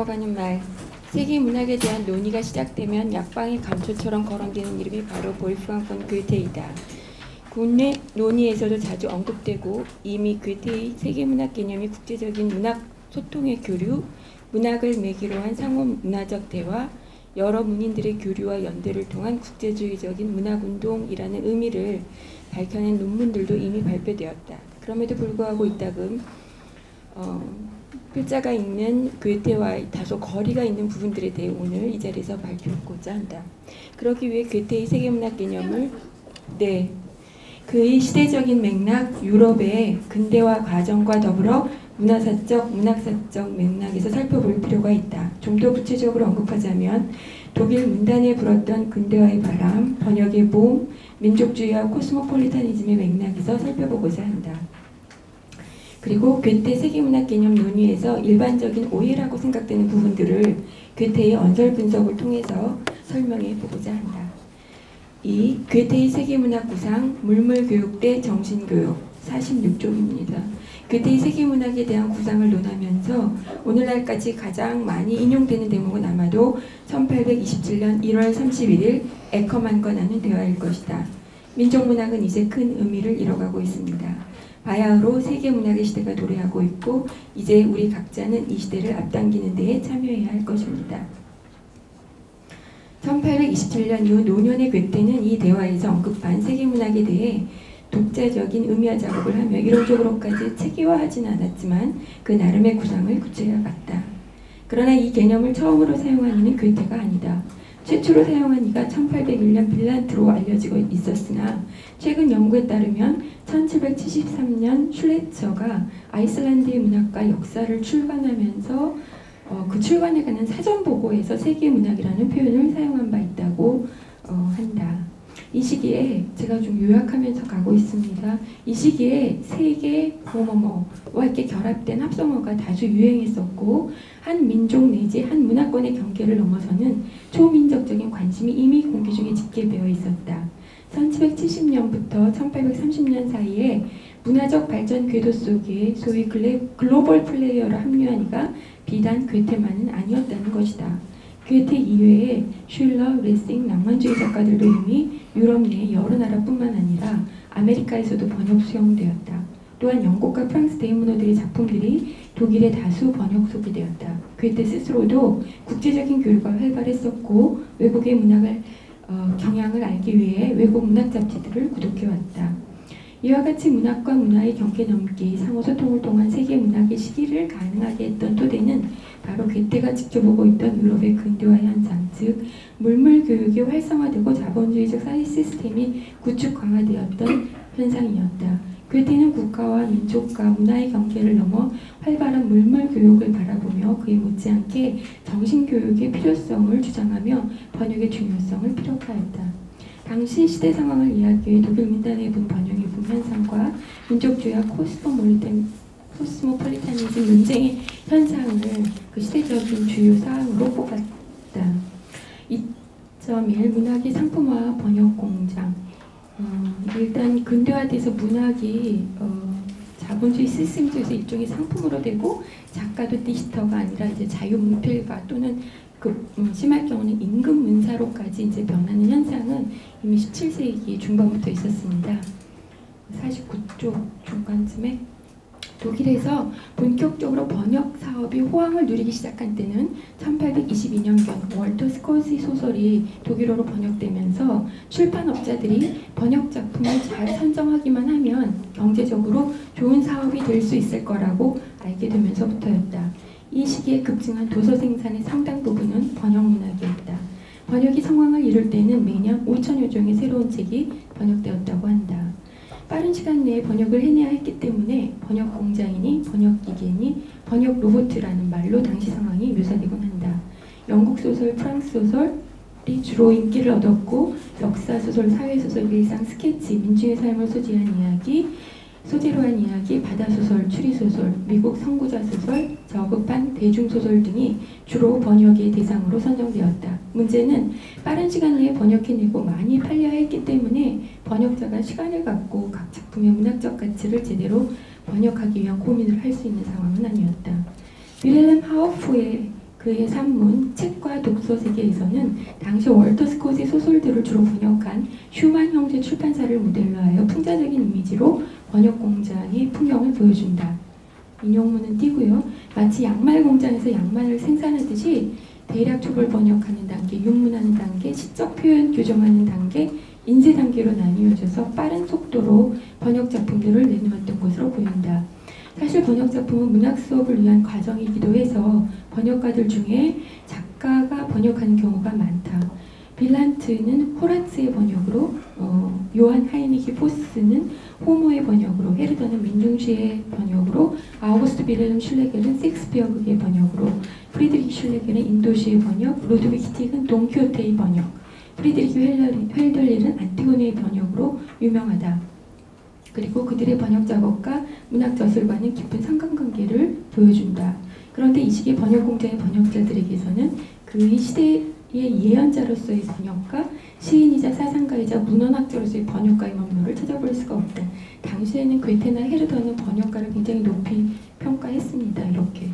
굴러가는 말. 세계 문학에 대한 논의가 시작되면 약방의 감초처럼 거론되는 이름이 바로 볼프강 폰 괴테이다. 국내 논의에서도 자주 언급되고 이미 괴테의 세계문학 개념이 국제적인 문학 소통의 교류, 문학을 매개로 한 상호 문화적 대화, 여러 문인들의 교류와 연대를 통한 국제주의적인 문학운동이라는 의미를 밝혀낸 논문들도 이미 발표되었다. 그럼에도 불구하고 이따금 필자가 읽는 괴테와 다소 거리가 있는 부분들에 대해 오늘 이 자리에서 밝히고자 한다. 그러기 위해 괴테의 세계문학 개념을 그의 시대적인 맥락, 유럽의 근대화 과정과 더불어 문화사적, 문학사적 맥락에서 살펴볼 필요가 있다. 좀 더 구체적으로 언급하자면 독일 문단에 불었던 근대화의 바람, 번역의 봄, 민족주의와 코스모폴리타니즘의 맥락에서 살펴보고자 한다. 그리고 괴테 세계문학 개념 논의에서 일반적인 오해라고 생각되는 부분들을 괴테의 언설 분석을 통해서 설명해 보고자 한다. 이 괴테의 세계문학 구상, 물물교육대 정신교육 46쪽입니다. 괴테의 세계문학에 대한 구상을 논하면서 오늘날까지 가장 많이 인용되는 대목은 아마도 1827년 1월 31일 에커만과 나눈 대화일 것이다. 민족문학은 이제 큰 의미를 잃어가고 있습니다. 바야흐로 세계문학의 시대가 도래하고 있고 이제 우리 각자는 이 시대를 앞당기는 데에 참여해야 할 것입니다. 1827년 이후 노년의 괴테는 이 대화에서 언급한 세계문학에 대해 독자적인 의미화 작업을 하며 이론적으로까지 체계화하지는 않았지만 그 나름의 구상을 구체화했다. 그러나 이 개념을 처음으로 사용한 이는 괴테가 아니다. 최초로 사용한 이가 1801년 빌란트로 알려지고 있었으나 최근 연구에 따르면 1773년 슐레처가 아이슬란드의 문학과 역사를 출간하면서 그 출간에 관한 사전 보고에서 세계문학이라는 표현을 사용한 바 있다고 한다. 이 시기에 제가 좀 요약하면서 가고 있습니다. 이 시기에 세계 뭐뭐뭐와 이렇게 결합된 합성어가 다수 유행했었고 한 민족 내지 한 문화권의 경계를 넘어서는 초민족적인 관심이 이미 공기 중에 짙게 배어 있었다. 1770년부터 1830년 사이에 문화적 발전 궤도 속에 소위 글로벌 플레이어로 합류한 이가 비단 괴테만은 아니었다는 것이다. 괴테 이외에 슐러, 레싱, 낭만주의 작가들도 이미 유럽 내 여러 나라뿐만 아니라 아메리카에서도 번역 수용되었다. 또한 영국과 프랑스 대문호들의 작품들이 독일에 다수 번역 소개되었다. 괴테 스스로도 국제적인 교류가 활발했었고 외국의 문학을 경향을 알기 위해 외국 문학 잡지들을 구독해왔다. 이와 같이 문학과 문화의 경계 넘기, 상호소통을 통한 세계 문학의 시기를 가능하게 했던 토대는 바로 괴테가 지켜보고 있던 유럽의 근대화 현상, 즉 물물교육이 활성화되고 자본주의적 사회 시스템이 구축 강화되었던 현상이었다. 괴테는 국가와 민족과 문화의 경계를 넘어 활발한 물물교육을 바라보며 그에 못지않게 정신교육의 필요성을 주장하며 번역의 중요성을 피력하였다. 당시 시대 상황을 이해하기 위해 독일 문단에 본 번역의 현상과 민족주의와 코스모폴리타니즘 논쟁의 현상을 그 시대적인 주요 사항으로 뽑았다. 2.1 문학의 상품화 번역 공장. 일단 근대화돼서 문학이 자본주의 시스템 속에서 일종의 상품으로 되고 작가도 디지터가 아니라 이제 자유문필가 또는 심할 경우는 임금 문사로까지 이제 변하는 현상은 이미 17세기 중반부터 있었습니다. 49쪽 중간쯤에 독일에서 본격적으로 번역 사업이 호황을 누리기 시작한 때는 1822년경 월터 스코시 소설이 독일어로 번역되면서 출판업자들이 번역 작품을 잘 선정하기만 하면 경제적으로 좋은 사업이 될 수 있을 거라고 알게 되면서부터였다. 이 시기에 급증한 도서 생산의 상당 부분은 번역 문학이었다. 번역이 성황을 이룰 때는 매년 5천여 종의 새로운 책이 번역되었다고 한다. 빠른 시간 내에 번역을 해내야 했기 때문에 번역 공장이니 번역 기계니 번역 로봇이라는 말로 당시 상황이 묘사되곤 한다. 영국 소설, 프랑스 소설이 주로 인기를 얻었고 역사 소설, 사회 소설, 일상 스케치, 민중의 삶을 소재로 한 이야기, 바다소설, 추리소설, 미국 선구자 소설, 저급한 대중소설 등이 주로 번역의 대상으로 선정되었다. 문제는 빠른 시간 내에 번역해내고 많이 팔려야 했기 때문에 번역자가 시간을 갖고 각 작품의 문학적 가치를 제대로 번역하기 위한 고민을 할 수 있는 상황은 아니었다. 윌헬m 하우프의 그의 산문, 책과 독서 세계에서는 당시 월터 스콧의 소설들을 주로 번역한 슈만 형제 출판사를 모델로 하여 풍자적인 이미지로 번역 공장의 풍경을 보여준다. 인용문은 띄고요. 마치 양말 공장에서 양말을 생산하듯이 대략 촉을 번역하는 단계, 윤문하는 단계, 시적 표현 규정하는 단계, 인쇄 단계로 나뉘어져서 빠른 속도로 번역 작품들을 내놓았던 것으로 보인다. 사실 번역 작품은 문학 수업을 위한 과정이기도 해서 번역가들 중에 작가가 번역하는 경우가 많다. 빌란트는 호라츠의 번역으로, 요한 하이니히 포스는 호모의 번역으로, 헤르더는 민중시의 번역으로, 아우구스트 빌헬름 슐레겔은 셰익스피어 극의 번역으로, 프리드리히 슐레겔은 인도시의 번역, 로드비히 틱은 돈키호테의 번역, 프리드리히 헬덜리는 안티고네의 번역으로 유명하다. 그리고 그들의 번역 작업과 문학 저술과는 깊은 상관관계를 보여준다. 그런데 이 시기 번역 공장의 번역자들에게서는 그 시대의 예언자로서의 번역가, 시인이자 사상가이자 문헌학자로서의 번역가의 면모를 찾아볼 수가 없다. 당시에는 괴테나 헤르더는 번역가를 굉장히 높이 평가했습니다. 이렇게.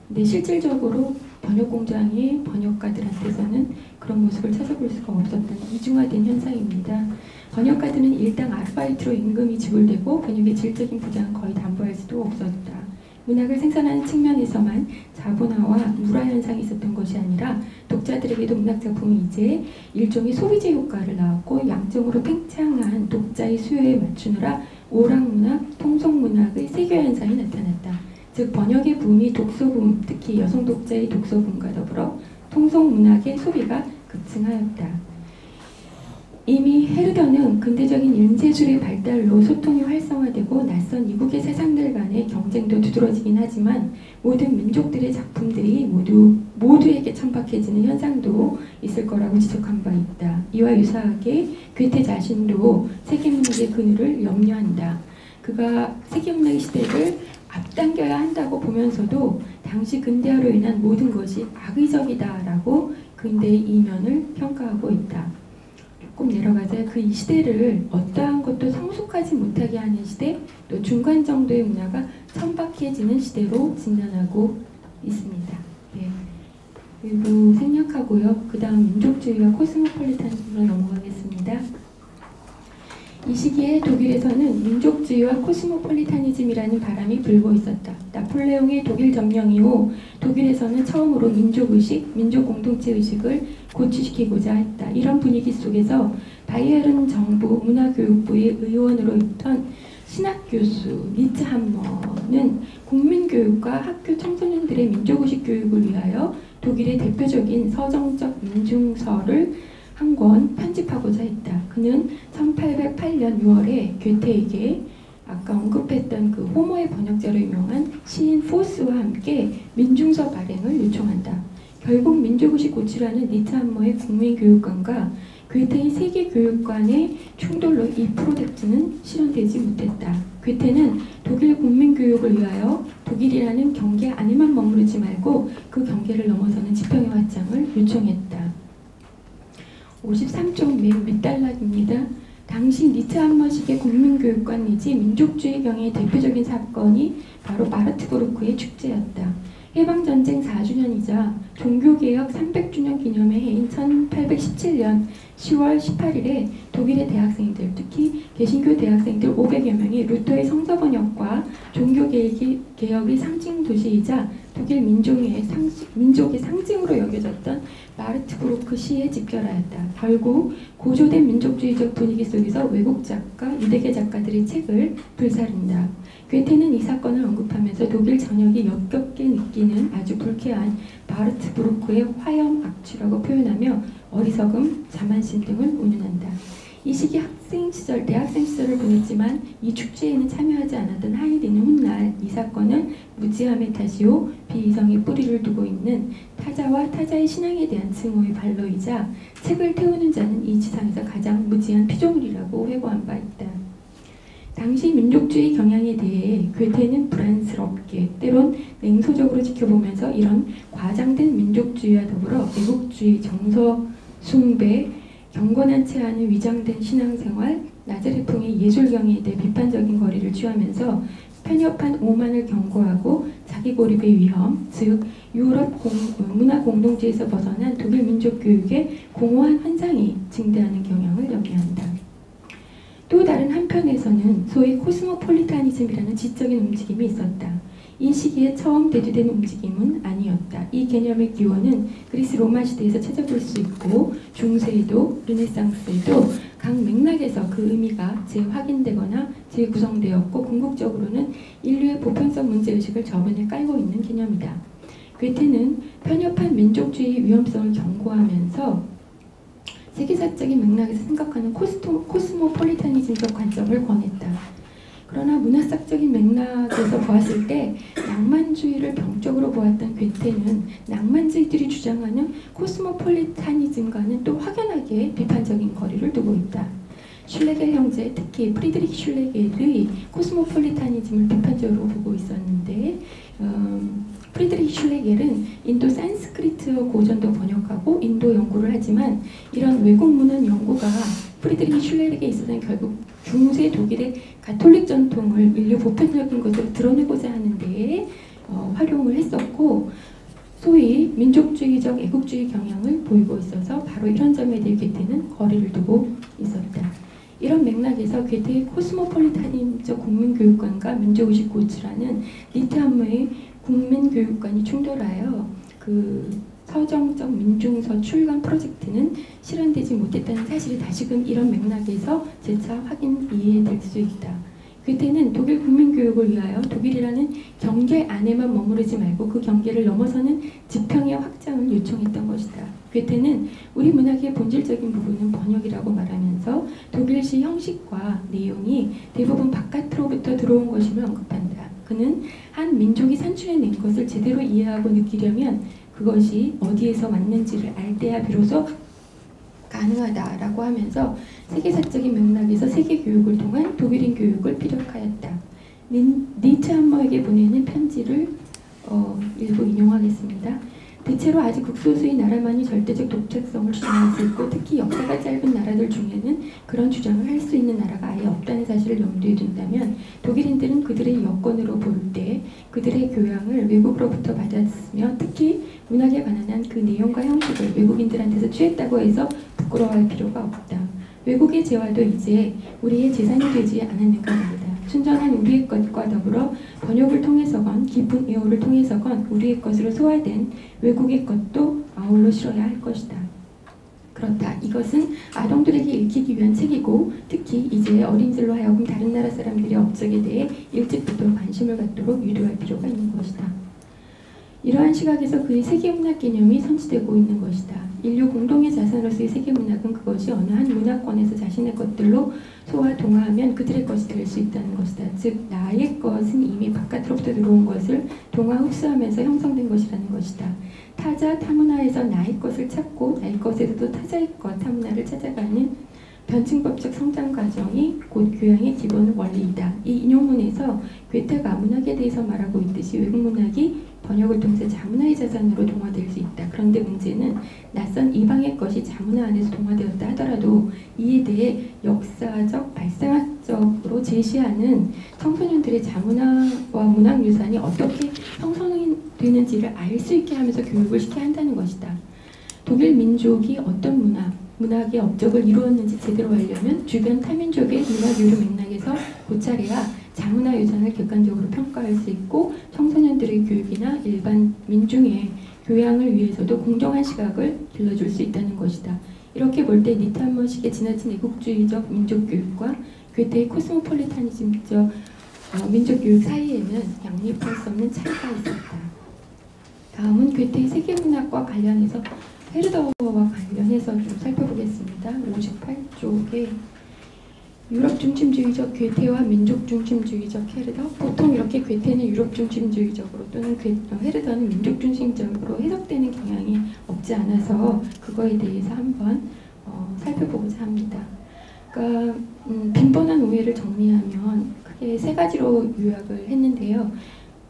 근데 실질적으로 번역 공장의 번역가들한테서는 그런 모습을 찾아볼 수가 없었던 이중화된 현상입니다. 번역가들은 일당 아르바이트로 임금이 지불되고 번역의 질적인 보장은 거의 담보할 수도 없었다. 문학을 생산하는 측면에서만 자본화와 물화 현상이 있었던 것이 아니라 독자들에게도 문학 작품이 이제 일종의 소비재 효과를 낳았고 양적으로 팽창한 독자의 수요에 맞추느라 오락문학, 통속문학의 세계 현상이 나타났다. 즉 번역의 붐이 독서붐, 특히 여성 독자의 독서붐과 더불어 통속문학의 소비가 급증하였다. 이미 헤르더는 근대적인 인쇄술의 발달로 소통이 활성화되고 낯선 이국의 세상들 간의 경쟁도 두드러지긴 하지만 모든 민족들의 작품들이 모두에게 천박해지는 현상도 있을 거라고 지적한 바 있다. 이와 유사하게 괴테 자신도 세계문학의 그늘을 염려한다. 그가 세계문학의 시대를 앞당겨야 한다고 보면서도 당시 근대화로 인한 모든 것이 악의적이다라고 근대의 이면을 평가하고 있다. 조금 내려가자 그 이 시대를 어떠한 것도 성숙하지 못하게 하는 시대, 또 중간 정도의 문화가 천박해지는 시대로 진단하고 있습니다. 네. 그리고 생략하고요. 그 다음 민족주의와 코스모폴리탄으로 넘어가겠습니다. 이 시기에 독일에서는 민족주의와 코스모폴리타니즘이라는 바람이 불고 있었다. 나폴레옹의 독일 점령 이후 독일에서는 처음으로 민족의식, 민족공동체의식을 고취시키고자 했다. 이런 분위기 속에서 바이에른 정부 문화교육부의 의원으로 있던 신학교수 니츠 함머는 국민교육과 학교 청소년들의 민족의식 교육을 위하여 독일의 대표적인 서정적 민중서를 한 권 편집하고자 했다. 그는 1808년 6월에 괴테에게 아까 언급했던 그 호모의 번역자로 유명한 시인 포스와 함께 민중서 발행을 요청한다. 결국 민족의식 고취라는 니츠 함머의 국민교육관과 괴테의 세계교육관의 충돌로 이 프로젝트는 실현되지 못했다. 괴테는 독일 국민교육을 위하여 독일이라는 경계 안에만 머무르지 말고 그 경계를 넘어서는 지평의 확장을 요청했다. 53쪽 맨 밑단락입니다. 당시 니츠 함머식의 국민교육관 내지 민족주의 경의 대표적인 사건이 바로 마르트부르크의 축제였다. 해방전쟁 4주년이자 종교개혁 300주년 기념의 해인 1817년 10월 18일에 독일의 대학생들, 특히 개신교 대학생들 500여 명이 루터의 성서 번역과 종교개혁의 상징 도시이자 독일 민족의 상징으로 여겨졌던 마르트부르크 시에 집결하였다. 결국 고조된 민족주의적 분위기 속에서 외국 작가, 유대계 작가들의 책을 불사른다. 괴테는 이 사건을 언급하면서 독일 전역이 역겹게 느끼는 아주 불쾌한 마르트부르크의 화염 악취라고 표현하며 어리석음, 자만심 등을 운운한다. 이 시기 대학생 시절을 보냈지만 이 축제에는 참여하지 않았던 하이디는 훗날 이 사건은 무지함의 탓이요 비이성의 뿌리를 두고 있는 타자와 타자의 신앙에 대한 증오의 발로이자 책을 태우는 자는 이 지상에서 가장 무지한 피조물이라고 회고한 바 있다. 당시 민족주의 경향에 대해 괴테는 불안스럽게 때론 냉소적으로 지켜보면서 이런 과장된 민족주의와 더불어 애국주의, 정서 숭배, 경건하지 않은 위장된 신앙생활, 나자레풍의 예술경에 대해 비판적인 거리를 취하면서 편협한 오만을 경고하고 자기 고립의 위험, 즉 유럽 문화 공동체에서 벗어난 독일 민족 교육의 공허한 환상이 증대하는 경향을 염려한다. 또 다른 한편에서는 소위 코스모폴리타니즘이라는 지적인 움직임이 있었다. 이 시기에 처음 대두된 움직임은 아니었다. 이 개념의 기원은 그리스 로마 시대에서 찾아볼 수 있고 중세에도 르네상스에도 각 맥락에서 그 의미가 재확인되거나 재구성되었고 궁극적으로는 인류의 보편성 문제의식을 저변에 깔고 있는 개념이다. 괴테는 편협한 민족주의의 위험성을 경고하면서 세계사적인 맥락에서 생각하는 코스모폴리타니즘적 관점을 권했다. 그러나 문화사적인 맥락에서 보았을 때 낭만주의를 병적으로 보았던 괴테는 낭만주의들이 주장하는 코스모폴리타니즘과는 또 확연하게 비판적인 거리를 두고 있다. 슐레겔 형제, 특히 프리드리히 슐레겔의 코스모폴리타니즘을 비판적으로 보고 있었는데 프리드리히 슐레겔은 인도 산스크리트어 고전도 번역하고 인도 연구를 하지만 이런 외국 문화 연구가 프리드리히 슐레겔에게 있어서는 결국 중세 독일의 가톨릭 전통을 인류 보편적인 것으로 드러내고자 하는 데에 활용을 했었고 소위 민족주의적 애국주의 경향을 보이고 있어서 바로 이런 점에 대해 괴테는 거리를 두고 있었다. 이런 맥락에서 괴테의 코스모폴리타니즘적 국민교육관과 민족의식 고취라는 니트 한모의 국민교육관이 충돌하여 그 서정적 민중서 출간 프로젝트는 실현되지 못했다는 사실이 다시금 이런 맥락에서 재차 확인 이해될 수 있다. 괴테는 독일 국민교육을 위하여 독일이라는 경계 안에만 머무르지 말고 그 경계를 넘어서는 지평의 확장을 요청했던 것이다. 괴테는 우리 문학의 본질적인 부분은 번역이라고 말하면서 독일시 형식과 내용이 대부분 바깥으로부터 들어온 것임을 언급한다. 그는 한 민족이 산출해낸 것을 제대로 이해하고 느끼려면 그것이 어디에서 왔는지를 알 때야 비로소 가능하다라고 하면서 세계사적인 맥락에서 세계 교육을 통한 독일인 교육을 피력하였다. 니트 한머에게 보내는 편지를 일부 인용하겠습니다. 대체로 아직 극소수의 나라만이 절대적 독자성을 주장할 수 있고 특히 역사가 짧은 나라들 중에는 그런 주장을 할 수 있는 나라가 아예 없다는 사실을 염두에 둔다면 독일인들은 그들의 여건으로 볼 때 그들의 교양을 외국으로부터 받았으며 특히 문학에 관한 그 내용과 형식을 외국인들한테서 취했다고 해서 부끄러워할 필요가 없다. 외국의 재화도 이제 우리의 재산이 되지 않았는가 봅니다. 순전한 우리의 것과 더불어 번역을 통해서건 깊은 애호를 통해서건 우리의 것으로 소화된 외국의 것도 아울러 실어야 할 것이다. 그렇다. 이것은 아동들에게 읽히기 위한 책이고 특히 이제 어린이들로 하여금 다른 나라 사람들의 업적에 대해 일찍부터 관심을 갖도록 유도할 필요가 있는 것이다. 이러한 시각에서 그의 세계문학 개념이 선치되고 있는 것이다. 인류 공동의 자산으로서의 세계문학은 그것이 어느 한 문화권에서 자신의 것들로 소화 동화하면 그들의 것이 될 수 있다는 것이다. 즉 나의 것은 이미 바깥으로부터 들어온 것을 동화 흡수하면서 형성된 것이라는 것이다. 타자 타문화에서 나의 것을 찾고 나의 것에서도 타자의 것 타문화를 찾아가는 변증법적 성장 과정이 곧 교양의 기본 원리이다. 이 인용문에서 괴테가 문학에 대해서 말하고 있듯이 외국 문학이 번역을 통해서 자문화의 자산으로 동화될 수 있다. 그런데 문제는 낯선 이방의 것이 자문화 안에서 동화되었다 하더라도 이에 대해 역사적, 발상학적으로 제시하는 청소년들의 자문화와 문학 유산이 어떻게 형성되는지를 알 수 있게 하면서 교육을 시켜야 한다는 것이다. 독일 민족이 어떤 문학의 업적을 이루었는지 제대로 알려면 주변 타민족의 문학 유료 맥락에서 고찰해야 자문화 유산을 객관적으로 평가할 수 있고 청소년들의 교육이나 일반 민중의 교양을 위해서도 공정한 시각을 길러줄 수 있다는 것이다. 이렇게 볼 때 니트 한머식의 지나친 애국주의적 민족교육과 괴테의 코스모폴리타니즘적 민족교육 사이에는 양립할 수 없는 차이가 있었다. 다음은 괴테의 세계문학과 관련해서 헤르더와 관련해서 좀 살펴보겠습니다. 58쪽에 유럽 중심주의적 괴테와 민족 중심주의적 헤르더. 보통 이렇게 괴테는 유럽 중심주의적으로 또는 헤르더는 민족 중심적으로 해석되는 경향이 없지 않아서 그거에 대해서 한번 살펴보고자 합니다. 그러니까 빈번한 오해를 정리하면 크게 세 가지로 요약을 했는데요.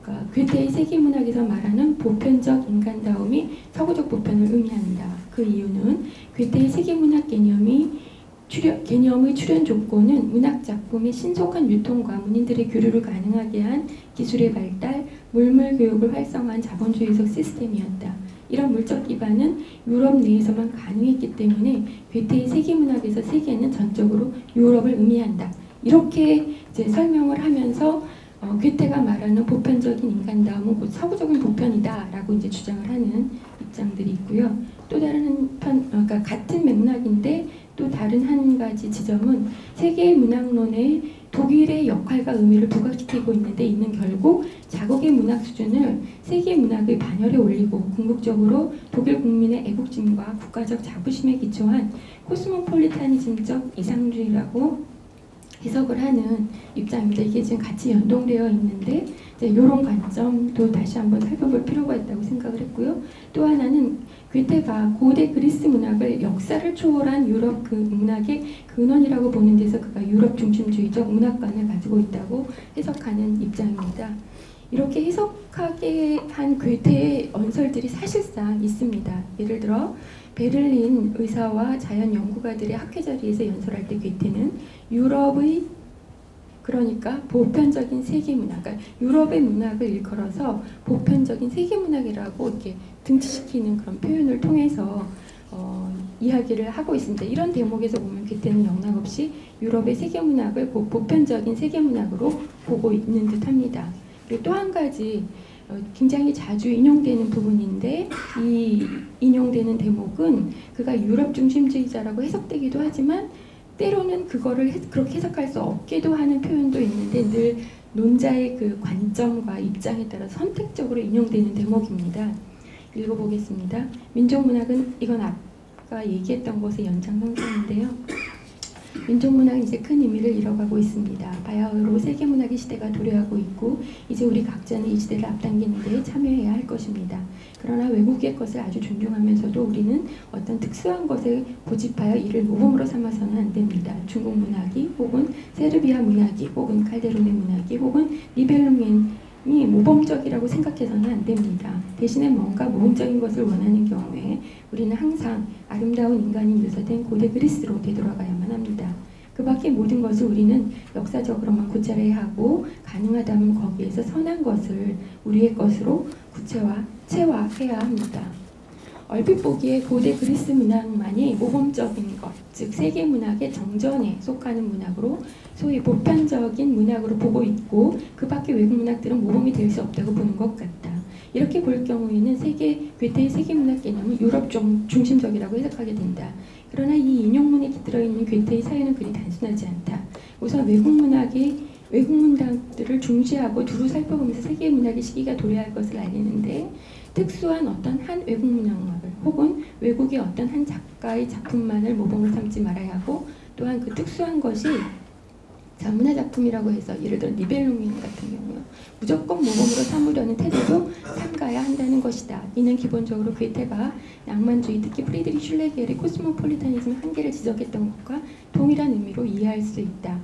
그러니까 괴테의 세계문학에서 말하는 보편적 인간다움이 서구적 보편을 의미한다. 그 이유는 괴테의 세계문학 개념이 개념의 출현 조건은 문학작품의 신속한 유통과 문인들의 교류를 가능하게 한 기술의 발달, 물물 교육을 활성화한 자본주의적 시스템이었다. 이런 물적 기반은 유럽 내에서만 가능했기 때문에 괴테의 세계문학에서 세계는 전적으로 유럽을 의미한다. 이렇게 이제 설명을 하면서 괴테가 말하는 보편적인 인간다움은 곧 서구적인 보편이다라고 이제 주장을 하는 입장들이 있고요. 또 다른 그러니까 같은 맥락인데 또 다른 한 가지 지점은 세계 문학론에 독일의 역할과 의미를 부각시키고 있는데 이는 결국 자국의 문학 수준을 세계 문학의 반열에 올리고 궁극적으로 독일 국민의 애국심과 국가적 자부심에 기초한 코스모폴리타니즘적 이상주의라고 해석을 하는 입장입니다. 이게 지금 같이 연동되어 있는데 이런 관점도 다시 한번 살펴볼 필요가 있다고 생각을 했고요. 또 하나는 괴테가 고대 그리스 문학을 역사를 초월한 유럽 그 문학의 근원이라고 보는 데서 그가 유럽 중심주의적 문학관을 가지고 있다고 해석하는 입장입니다. 이렇게 해석하게 한 괴테의 언설들이 사실상 있습니다. 예를 들어 베를린 의사와 자연 연구가들의 학회 자리에서 연설할 때 괴테는 유럽의 그러니까 보편적인 세계문학, 그러니까 유럽의 문학을 일컬어서 보편적인 세계문학이라고 이렇게 등치시키는 그런 표현을 통해서 이야기를 하고 있습니다. 이런 대목에서 보면 괴테는 영락없이 유럽의 세계문학을 보편적인 세계문학으로 보고 있는 듯합니다. 그리고 또 한 가지 굉장히 자주 인용되는 부분인데 이 인용되는 대목은 그가 유럽 중심주의자라고 해석되기도 하지만 때로는 그거를 그렇게 해석할 수 없기도 하는 표현도 있는데 늘 논자의 그 관점과 입장에 따라 선택적으로 인용되는 대목입니다. 읽어보겠습니다. 민족문학은 이건 아까 얘기했던 것의 연장선상인데요. 민족문학은 이제 큰 의미를 잃어가고 있습니다. 바야흐로 세계문학의 시대가 도래하고 있고 이제 우리 각자는 이 시대를 앞당기는 데 참여해야 할 것입니다. 그러나 외국의 것을 아주 존중하면서도 우리는 어떤 특수한 것을 고집하여 이를 모범으로 삼아서는 안 됩니다. 중국 문학이 혹은 세르비아 문학이 혹은 칼데론의 문학이 혹은 니벨룽엔이 모범적이라고 생각해서는 안 됩니다. 대신에 뭔가 모범적인 것을 원하는 경우에 우리는 항상 아름다운 인간이 묘사된 고대 그리스로 되돌아가야만 합니다. 그 밖의 모든 것을 우리는 역사적으로만 고찰해야 하고 가능하다면 거기에서 선한 것을 우리의 것으로 체화해야 합니다. 얼핏 보기에 고대 그리스 문학만이 모범적인 것, 즉 세계 문학의 정전에 속하는 문학으로 소위 보편적인 문학으로 보고 있고 그 밖의 외국 문학들은 모범이 될 수 없다고 보는 것 같다. 이렇게 볼 경우에는 괴테의 세계문학 개념은 유럽 중심적이라고 해석하게 된다. 그러나 이 인용문에 깃들어있는 괴테의 사유는 그리 단순하지 않다. 우선 외국 문학들을 중시하고 두루 살펴보면서 세계문학의 시기가 도래할 것을 알리는데 특수한 어떤 한 외국 문학을 혹은 외국의 어떤 한 작가의 작품만을 모범으로 삼지 말아야 하고 또한 그 특수한 것이 자문화 작품이라고 해서 예를 들어 니벨룽엔 같은 경우요. 무조건 모범으로 삼으려는 태도도 삼가야 한다는 것이다. 이는 기본적으로 괴테가 낭만주의 특히 프리드리히 슐레겔의 코스모폴리타니즘의 한계를 지적했던 것과 동일한 의미로 이해할 수 있다.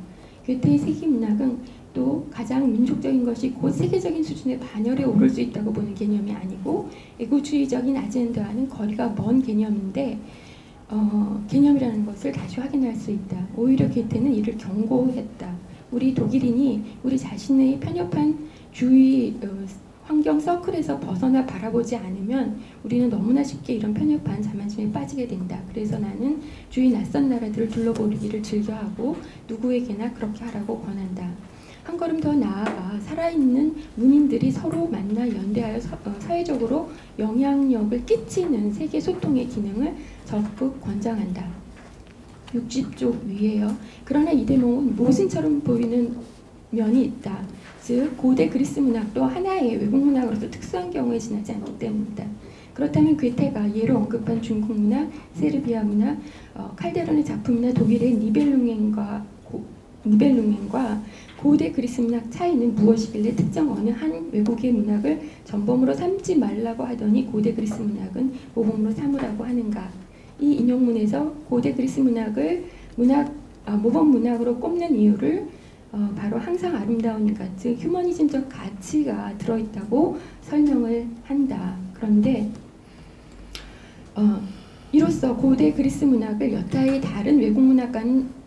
괴테의 세계문학은 또 가장 민족적인 것이 곧 세계적인 수준의 반열에 오를 수 있다고 보는 개념이 아니고 애국주의적인 아젠다와는 거리가 먼 개념인데 개념이라는 것을 다시 확인할 수 있다. 오히려 괴테는 이를 경고했다. 우리 독일인이 우리 자신의 편협한 주의 환경 서클에서 벗어나 바라보지 않으면 우리는 너무나 쉽게 이런 편협한 자만심에 빠지게 된다. 그래서 나는 주위 낯선 나라들을 둘러보기를 즐겨하고 누구에게나 그렇게 하라고 권한다. 한 걸음 더 나아가 살아있는 문인들이 서로 만나 연대하여 사회적으로 영향력을 끼치는 세계 소통의 기능을 적극 권장한다. 60쪽 위에요. 그러나 이 대목은 모순처럼 보이는 면이 있다. 즉 고대 그리스 문학도 하나의 외국 문학으로서 특수한 경우에 지나지 않기 때문이다. 그렇다면 괴테가 예로 언급한 중국 문학, 세르비아 문학, 칼데론의 작품이나 독일의 니벨룽엔과 고대 그리스 문학 차이는 무엇이길래 특정 어느 한 외국의 문학을 전범으로 삼지 말라고 하더니 고대 그리스 문학은 모범으로 삼으라고 하는가. 이 인용문에서 고대 그리스 문학을 모범 문학으로 꼽는 이유를 바로 항상 아름다운 인간, 즉 휴머니즘적 가치가 들어있다고 설명을 한다. 그런데 이로써 고대 그리스 문학을 여타의 다른 외국 문학과는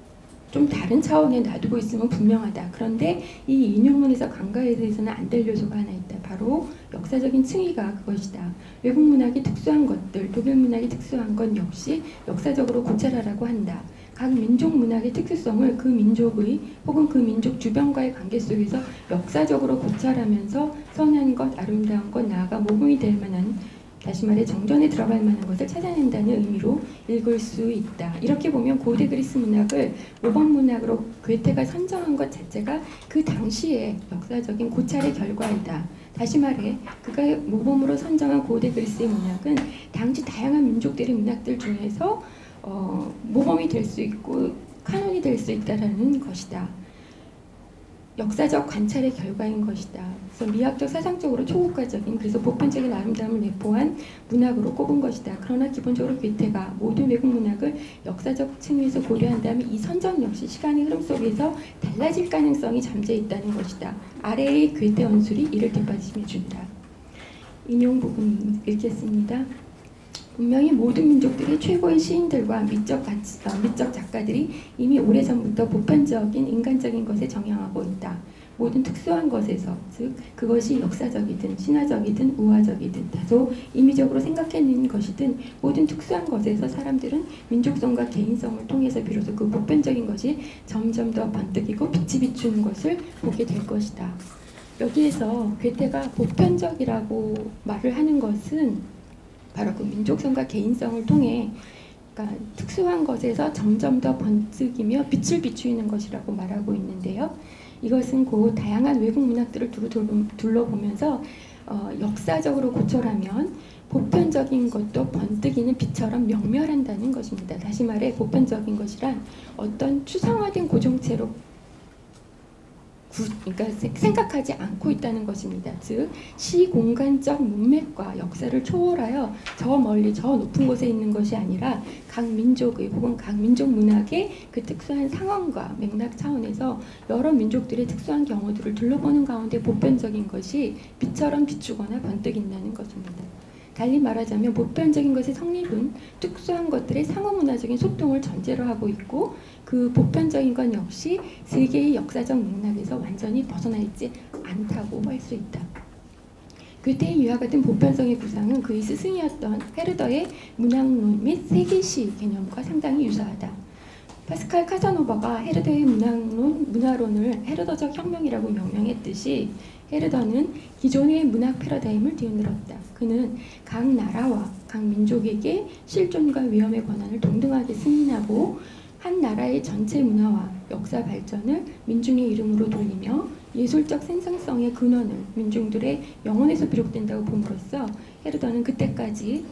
좀 다른 차원에 놔두고 있으면 분명하다. 그런데 이 인용문에서 간과에 대해서는 안 될 요소가 하나 있다. 바로 역사적인 층위가 그것이다. 외국 문학이 특수한 것들, 독일 문학이 특수한 것 역시 역사적으로 고찰하라고 한다. 각 민족 문학의 특수성을 그 민족의 혹은 그 민족 주변과의 관계 속에서 역사적으로 고찰하면서 선한 것, 아름다운 것, 나아가 모범이 될 만한, 다시 말해 정전에 들어갈 만한 것을 찾아낸다는 의미로 읽을 수 있다. 이렇게 보면 고대 그리스 문학을 모범 문학으로 괴테가 선정한 것 자체가 그 당시의 역사적인 고찰의 결과이다. 다시 말해 그가 모범으로 선정한 고대 그리스의 문학은 당시 다양한 민족들의 문학들 중에서 모범이 될 수 있고 카논이 될 수 있다라는 것이다. 역사적 관찰의 결과인 것이다. 그래서 미학적 사상적으로 초국가적인, 그래서 보편적인 아름다움을 내포한 문학으로 꼽은 것이다. 그러나 기본적으로 괴테가 모든 외국 문학을 역사적 층위에서 고려한다면 이 선정 역시 시간의 흐름 속에서 달라질 가능성이 잠재 있다는 것이다. 아래의 괴테 언술이 이를 뒷받침해 준다. 인용 부분 읽겠습니다. 분명히 모든 민족들의 최고의 시인들과 미적 작가들이 이미 오래전부터 보편적인 인간적인 것에 정향하고 있다. 모든 특수한 것에서, 즉 그것이 역사적이든 신화적이든 우화적이든 다소 임의적으로 생각해낸 것이든 모든 특수한 것에서 사람들은 민족성과 개인성을 통해서 비로소 그 보편적인 것이 점점 더 번뜩이고 빛이 비추는 것을 보게 될 것이다. 여기에서 괴테가 보편적이라고 말을 하는 것은 바로 그 민족성과 개인성을 통해, 그러니까 특수한 것에서 점점 더 번뜩이며 빛을 비추는 것이라고 말하고 있는데요. 이것은 곧 다양한 외국 문학들을 둘러보면서 역사적으로 고찰하면 보편적인 것도 번뜩이는 빛처럼 명멸한다는 것입니다. 다시 말해 보편적인 것이란 어떤 추상화된 고정체로 그러니까 생각하지 않고 있다는 것입니다. 즉 시공간적 문맥과 역사를 초월하여 저 멀리 저 높은 곳에 있는 것이 아니라 각 민족의 혹은 각 민족 문학의 그 특수한 상황과 맥락 차원에서 여러 민족들의 특수한 경우들을 둘러보는 가운데 보편적인 것이 빛처럼 비추거나 번뜩인다는 것입니다. 달리 말하자면 보편적인 것의 성립은 특수한 것들의 상호문화적인 소통을 전제로 하고 있고 그 보편적인 것 역시 세계의 역사적 맥락에서 완전히 벗어나 있지 않다고 할 수 있다. 괴테의 이와 같은 보편성의 구상은 그의 스승이었던 헤르더의 문학론 및 세계시 개념과 상당히 유사하다. 파스칼 카사노바가 헤르더의 문화론을 헤르더적 혁명이라고 명명했듯이 헤르더는 기존의 문학 패러다임을 뒤흔들었다. 그는 각 나라와 각 민족에게 실존과 위험의 권한을 동등하게 승인하고 한 나라의 전체 문화와 역사 발전을 민중의 이름으로 돌리며 예술적 생산성의 근원을 민중들의 영혼에서 비롯된다고 봄으로써 헤르더는 그때까지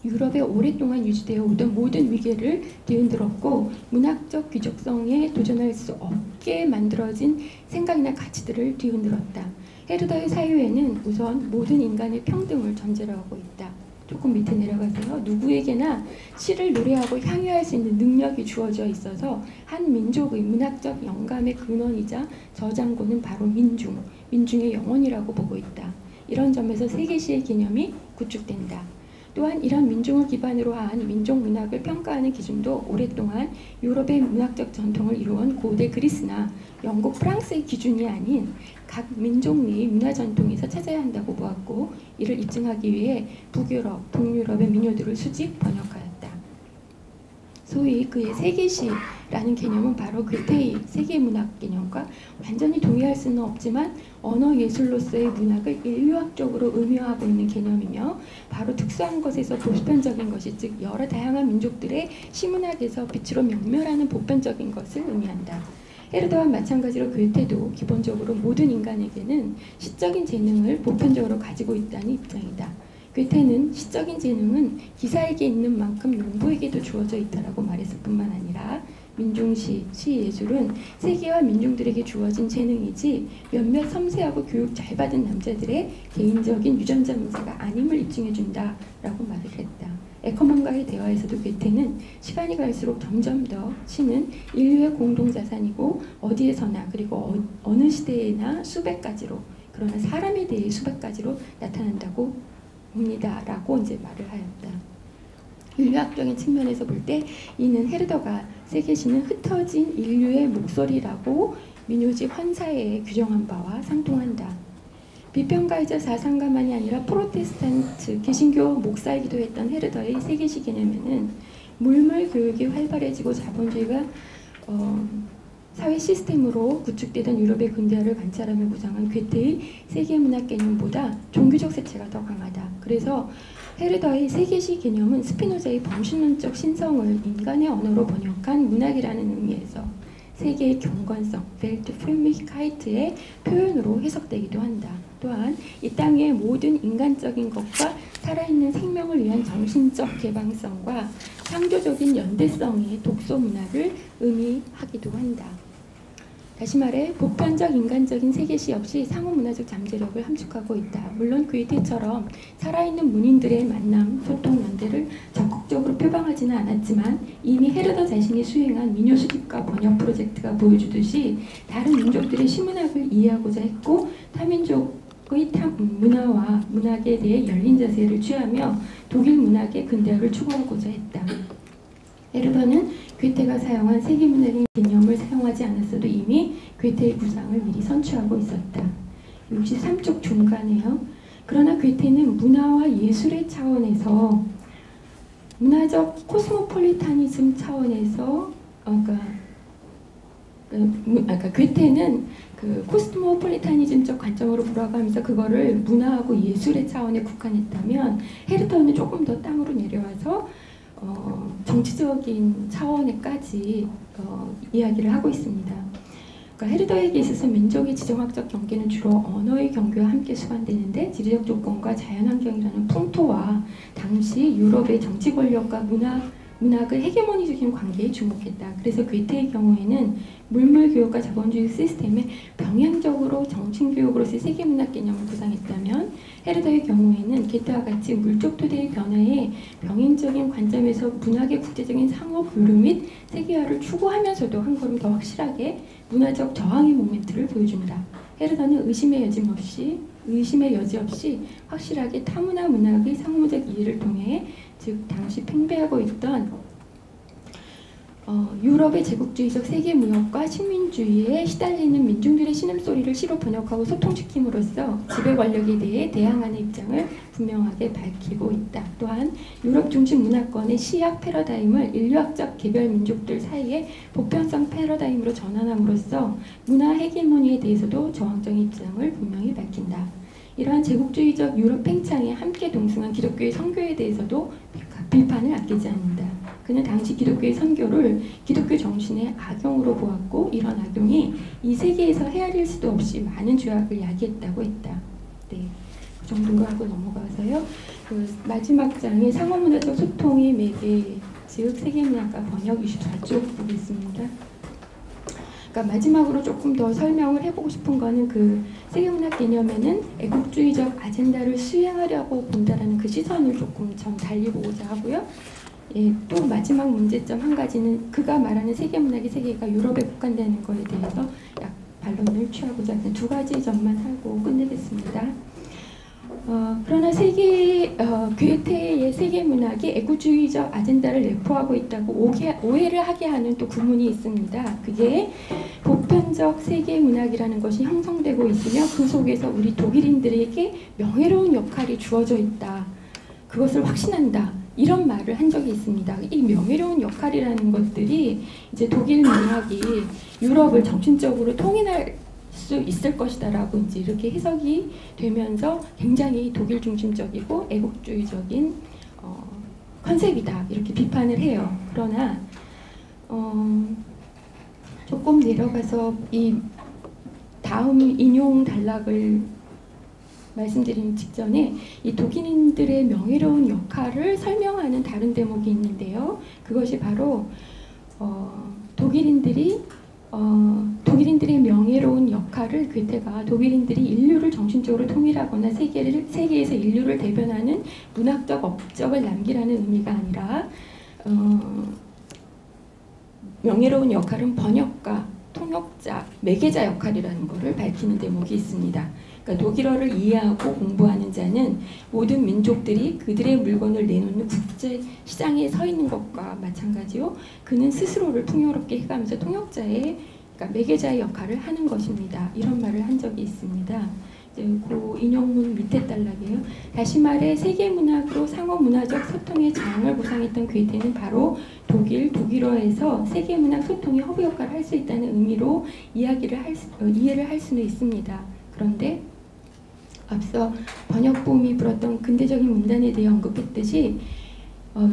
유럽에 오랫동안 유지되어 오던 모든 위계를 뒤흔들었고 문학적 귀족성에 도전할 수 없게 만들어진 생각이나 가치들을 뒤흔들었다. 헤르더의 사유에는 우선 모든 인간의 평등을 전제로 하고 있다. 조금 밑에 내려가세요. 누구에게나 시를 노래하고 향유할 수 있는 능력이 주어져 있어서 한 민족의 문학적 영감의 근원이자 저장고는 바로 민중의 영혼이라고 보고 있다. 이런 점에서 세계시의 개념이 구축된다. 또한 이런 민중을 기반으로 한 민족 문학을 평가하는 기준도 오랫동안 유럽의 문학적 전통을 이루어온 고대 그리스나 영국, 프랑스의 기준이 아닌 각 민족의 문화 전통에서 찾아야 한다고 보았고 이를 입증하기 위해 북유럽, 동유럽의 민요들을 수집 번역하였다. 소위 그의 세계시라는 개념은 바로 괴테의 세계문학 개념과 완전히 동의할 수는 없지만 언어 예술로서의 문학을 인류학적으로 의미화하고 있는 개념이며 바로 특수한 것에서 보편적인 것이 즉 여러 다양한 민족들의 시문학에서 빛으로 명멸하는 보편적인 것을 의미한다. 헤르더와 마찬가지로 괴테도 기본적으로 모든 인간에게는 시적인 재능을 보편적으로 가지고 있다는 입장이다. 괴테는 시적인 재능은 기사에게 있는 만큼 농부에게도 주어져 있다라고 말했을 뿐만 아니라 민중시, 시예술은 세계와 민중들에게 주어진 재능이지 몇몇 섬세하고 교육 잘 받은 남자들의 개인적인 유전자 문제가 아님을 입증해준다라고 말을 했다. 에커먼과의 대화에서도 괴테는 시간이 갈수록 점점 더 시는 인류의 공동자산이고 어디에서나 그리고 어느 시대에나 수백 가지로 그러나 사람에 대해 수백 가지로 나타난다고 봅니다. 라고 이제 말을 하였다. 인류학적인 측면에서 볼 때 이는 헤르더가 세계시는 흩어진 인류의 목소리라고 민요집 환사에 규정한 바와 상통한다. 비평가이자 사상가만이 아니라 프로테스탄트 개신교 목사이기도 했던 헤르더의 세계시 개념에는 물물 교육이 활발해지고 자본주의가 사회 시스템으로 구축되던 유럽의 근대화를 관찰하며 구상한 괴테의 세계문학 개념보다 종교적 색채가 더 강하다. 그래서 헤르더의 세계시 개념은 스피노자의 범신론적 신성을 인간의 언어로 번역한 문학이라는 의미에서 세계의 경관성, 벨트프리미카이트의 표현으로 해석되기도 한다. 또한 이 땅 위의 모든 인간적인 것과 살아있는 생명을 위한 정신적 개방성과 창조적인 연대성이 독소 문화를 의미하기도 한다. 다시 말해 보편적 인간적인 세계시 역시 상호문화적 잠재력을 함축하고 있다. 물론 괴테처럼 살아있는 문인들의 만남, 소통, 연대를 적극적으로 표방하지는 않았지만 이미 헤르더 자신이 수행한 민요 수집과 번역 프로젝트가 보여주듯이 다른 민족들의 시문학을 이해하고자 했고 타민족의 문화와 문학에 대해 열린 자세를 취하며 독일 문학의 근대화를 추구하고자 했다. 헤르더는 괴테가 사용한 세계문학의 개념을 사용하지 않았어도 이미 괴테의 구상을 미리 선취하고 있었다. 63쪽 중간에요. 그러나 괴테는 문화와 예술의 차원에서 문화적 코스모폴리타니즘 차원에서 괴테는 그 코스모폴리타니즘적 관점으로 돌아가면서 그거를 문화하고 예술의 차원에 국한했다면 헤르더는 조금 더 땅으로 내려와서 정치적인 차원에까지 이야기를 하고 있습니다. 그러니까 헤르더에게 있어서 민족의 지정학적 경계는 주로 언어의 경계와 함께 수반되는데 지리적 조건과 자연환경이라는 풍토와 당시 유럽의 정치 권력과 문학의 헤게모니적인 관계에 주목했다. 그래서 괴테의 경우에는 물물교육과 자본주의 시스템에 병행적으로 정신교육으로서의 세계문학 개념을 구상했다면 헤르더의 경우에는 괴테와 같이 물적 토대의 변화에 병행적인 관점에서 문학의 국제적인 상호 분류 및 세계화를 추구하면서도 한 걸음 더 확실하게 문화적 저항의 모멘트를 보여준다. 헤르더는 의심의 여지 없이 확실하게 타문화 문학의 상호적 이해를 통해 즉 당시 팽배하고 있던 유럽의 제국주의적 세계무역과 식민주의에 시달리는 민중들의 신음소리를 시로 번역하고 소통시킴으로써 지배 권력에 대해 대항하는 입장을 분명하게 밝히고 있다. 또한 유럽 중심 문화권의 시약 패러다임을 인류학적 개별 민족들 사이의 보편성 패러다임으로 전환함으로써 문화 헤게모니에 대해서도 저항적인 입장을 분명히 밝힌다. 이러한 제국주의적 유럽 팽창에 함께 동승한 기독교의 선교에 대해서도 비판을 아끼지 않는다. 그는 당시 기독교의 선교를 기독교 정신의 악용으로 보았고 이런 악용이 이 세계에서 헤아릴 수도 없이 많은 죄악을 야기했다고 했다. 네, 그 정도로 하고 넘어가서요. 그 마지막 장의 상호문화적 소통의 매개, 즉 세계문학과 번역 24쪽 보겠습니다. 그러니까 마지막으로 조금 더 설명을 해보고 싶은 거는 그 세계문학 개념에는 애국주의적 아젠다를 수행하려고 본다라는 그 시선을 조금 좀 달리 보고자 하고요. 예, 또 마지막 문제점 한 가지는 그가 말하는 세계문학의 세계가 유럽에 국한되는 거에 대해서 약 반론을 취하고자 하는 두 가지 점만 하고 끝내겠습니다. 그러나 괴테의 세계문학이 애국주의적 아젠다를 내포하고 있다고 오해를 하게 하는 또 구문이 있습니다. 그게 보편적 세계문학이라는 것이 형성되고 있으며 그 속에서 우리 독일인들에게 명예로운 역할이 주어져 있다. 그것을 확신한다. 이런 말을 한 적이 있습니다. 이 명예로운 역할이라는 것들이 이제 독일 문학이 유럽을 정신적으로 통일할 수 있을 것이다라고 이제 이렇게 해석이 되면서 굉장히 독일 중심적이고 애국주의적인 컨셉이다 이렇게 비판을 해요. 그러나 조금 내려가서 이 다음 인용 단락을 말씀드리는 직전에 이 독일인들의 명예로운 역할을 설명하는 다른 대목이 있는데요. 그것이 바로 독일인들의 명예로운 역할을 괴테가 독일인들이 인류를 정신적으로 통일하거나 세계에서 인류를 대변하는 문학적 업적을 남기라는 의미가 아니라 명예로운 역할은 번역가, 통역자, 매개자 역할이라는 것을 밝히는 대목이 있습니다. 그러니까 독일어를 이해하고 공부하는 자는 모든 민족들이 그들의 물건을 내놓는 국제 시장에 서 있는 것과 마찬가지요. 그는 스스로를 풍요롭게 해가면서 통역자의 그러니까 매개자의 역할을 하는 것입니다. 이런 말을 한 적이 있습니다. 그 인용문 밑에 단락이에요. 다시 말해 세계 문학으로 상호 문화적 소통의 장을 구상했던 괴테는 바로 독일어에서 세계 문학 소통의 허브 역할을 할 수 있다는 의미로 이해를 할 수는 있습니다. 그런데 앞서 번역본이 불었던 근대적인 문단에 대해 언급했듯이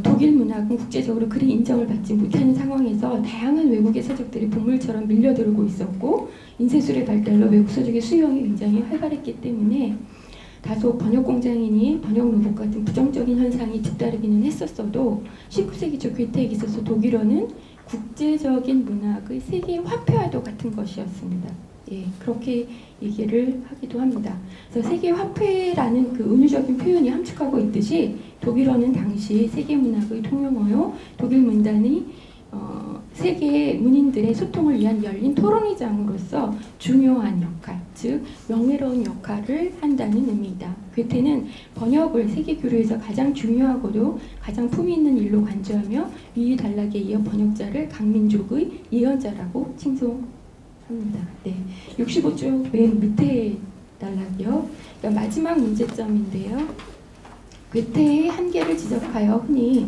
독일 문학은 국제적으로 그리 인정을 받지 못하는 상황에서 다양한 외국의 서적들이 보물처럼 밀려들고 있었고 인쇄술의 발달로 외국 서적의 수요가 굉장히 활발했기 때문에 다소 번역공장이니 번역 로봇 같은 부정적인 현상이 뒤따르기는 했었어도 19세기 초 괴테에게 있어서 독일어는 국제적인 문학의 세계 화폐와도 같은 것이었습니다. 예, 그렇게 얘기를 하기도 합니다. 그래서 세계 화폐라는 그 은유적인 표현이 함축하고 있듯이 독일어는 당시 세계 문학의 통용어요. 독일 문단이 세계 문인들의 소통을 위한 열린 토론의장으로서 중요한 역할, 즉 명예로운 역할을 한다는 의미이다. 괴테는 번역을 세계 교류에서 가장 중요하고도 가장 품위 있는 일로 간주하며 위 단락에 이어 번역자를 각 민족의 예언자라고 칭송합니다. 네, 65쪽 맨 밑에 단락이요. 그러니까 마지막 문제점인데요. 괴테의 한계를 지적하여 흔히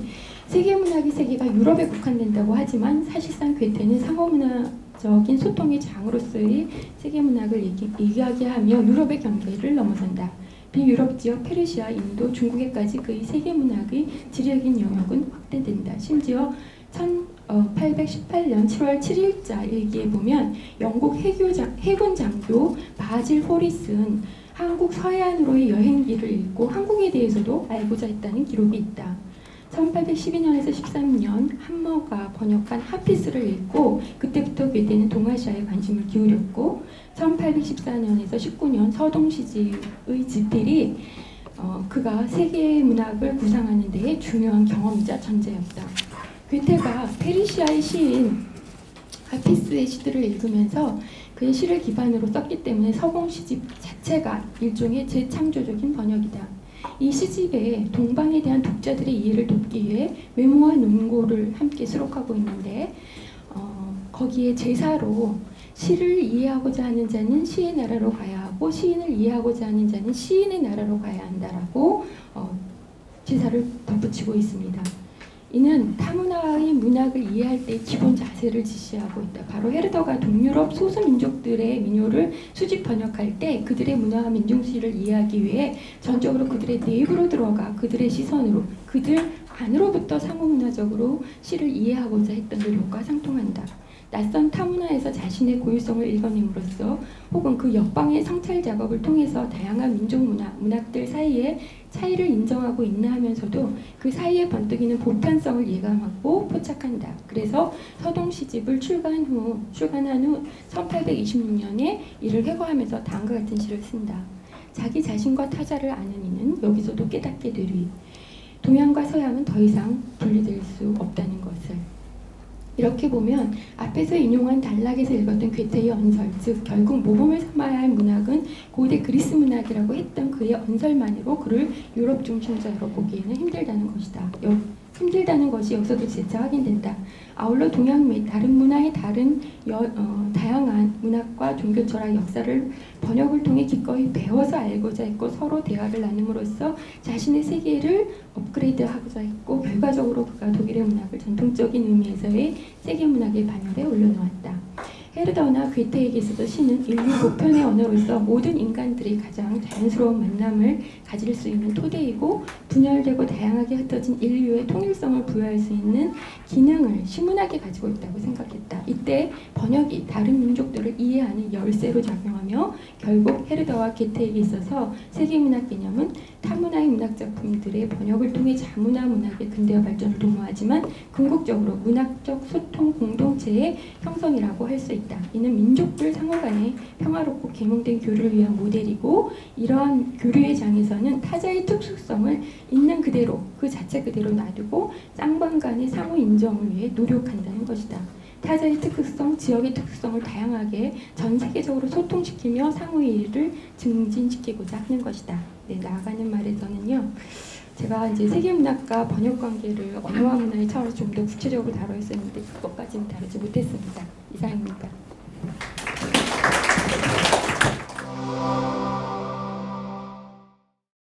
세계문학의 세계가 유럽에 국한된다고 하지만 사실상 괴테는 상호문화적인 소통의 장으로서의 세계문학을 이야기하며 유럽의 경계를 넘어선다. 비유럽 지역 페르시아, 인도, 중국에까지 그의 세계문학의 지리적인 영역은 확대된다. 심지어 1818년 7월 7일자 일기에 보면 영국 해군 장교 바질 호리스는 한국 서해안으로의 여행기를 읽고 한국에 대해서도 알고자 했다는 기록이 있다. 1812년에서 13년 한머가 번역한 하피스를 읽고 그때부터 괴테는 동아시아에 관심을 기울였고 1814년에서 19년 서동시지의 지필이 그가 세계 문학을 구상하는 데에 중요한 경험이자 전제였다. 괴테가 페르시아의 시인 하피스의 시들을 읽으면서 그의 시를 기반으로 썼기 때문에 서공시집 자체가 일종의 재창조적인 번역이다. 이 시집에 동방에 대한 독자들의 이해를 돕기 위해 메모와 논고를 함께 수록하고 있는데 거기에 제사로 시를 이해하고자 하는 자는 시의 나라로 가야 하고 시인을 이해하고자 하는 자는 시인의 나라로 가야 한다라고 제사를 덧붙이고 있습니다. 이는 타문화의 문학을 이해할 때의 기본 자세를 지시하고 있다. 바로 헤르더가 동유럽 소수민족들의 민요를 수집 번역할 때 그들의 문화와 민중시를 이해하기 위해 전적으로 그들의 내부로 들어가 그들의 시선으로 그들 안으로부터 상호문화적으로 시를 이해하고자 했던 노력과 상통한다. 낯선 타문화에서 자신의 고유성을 읽어냄으로써 혹은 그 역방의 성찰 작업을 통해서 다양한 민족 문화, 문학들 사이에 차이를 인정하고 인내하면서도 그 사이에 번뜩이는 보편성을 예감하고 포착한다. 그래서 서동시집을 출간한 후 1826년에 이를 회고하면서 다음과 같은 시를 쓴다. 자기 자신과 타자를 아는 이는 여기서도 깨닫게 되리. 동양과 서양은 더 이상 분리될 수 없다는 것을. 이렇게 보면 앞에서 인용한 단락에서 읽었던 괴테의 언설, 즉 결국 모범을 삼아야 할 문학은 고대 그리스 문학이라고 했던 그의 언설만으로 그를 유럽 중심자로 보기에는 힘들다는 것이다. 힘들다는 것이 여기서도 재차 확인된다. 아울러 동양 및 다른 문화의 다양한 문학과 종교 철학 역사를 번역을 통해 기꺼이 배워서 알고자 했고 서로 대화를 나눔으로써 자신의 세계를 업그레이드하고자 했고 결과적으로 그가 독일의 문학을 전통적인 의미에서의 세계 문학의 반열에 올려놓았다. 헤르더나 괴테에게 있어서 시는 인류 보편의 언어로서 모든 인간들이 가장 자연스러운 만남을 가질 수 있는 토대이고 분열되고 다양하게 흩어진 인류의 통일성을 부여할 수 있는 기능을 시문학에 가지고 있다고 생각했다. 이때 번역이 다른 민족들을 이해하는 열쇠로 작용하며 결국 헤르더와 괴테에게 있어서 세계문학 개념은 타문화의 문학작품들의 번역을 통해 자문화 문학의 근대화 발전을 도모하지만 궁극적으로 문학적 소통 공동체의 형성이라고 할 수 있다. 이는 민족들 상호간의 평화롭고 계몽된 교류를 위한 모델이고 이러한 교류의 장에서는 타자의 특수성을 있는 그대로 그 자체 그대로 놔두고 쌍방 간의 상호 인정을 위해 노력한다는 것이다. 타자의 특성, 지역의 특성을 다양하게 전 세계적으로 소통시키며 상호이해를 증진시키고자 하는 것이다. 네, 나아가는 말에서는요. 제가 이제 세계문학과 번역 관계를 언어와 문화의 차원에서 좀 더 구체적으로 다뤄야 했었는데 그것까지는 다루지 못했습니다. 이상입니다.